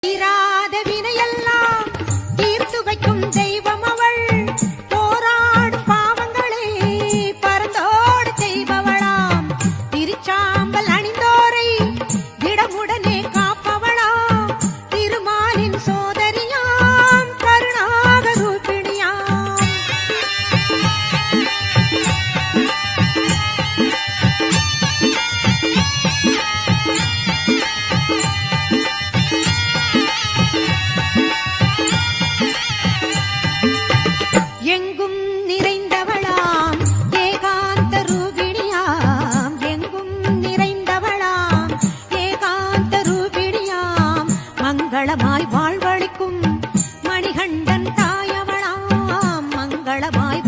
தீராத வினையெல்லாம் தீர்த்து வைக்கும் தெய்வம் அவள். போராடும் பாவங்களை பரந்தோடு செய்பவளாம். திருச்சாம்பல் அணிந்தோரை திடமுடனே காப்பவளாம். திருமாலின் சோதரியாம் கருணாக ரூபிணியாம். எங்கும் நிறைந்தவளாம் ஏகாந்த ரூபிணியாம். எங்கும் நிறைந்தவளாம் ஏகாந்த ரூபிணியாம். மங்களமாய் வாழ்வழிக்கும் மணிகண்டன் தாயவளாம். மங்களமாய்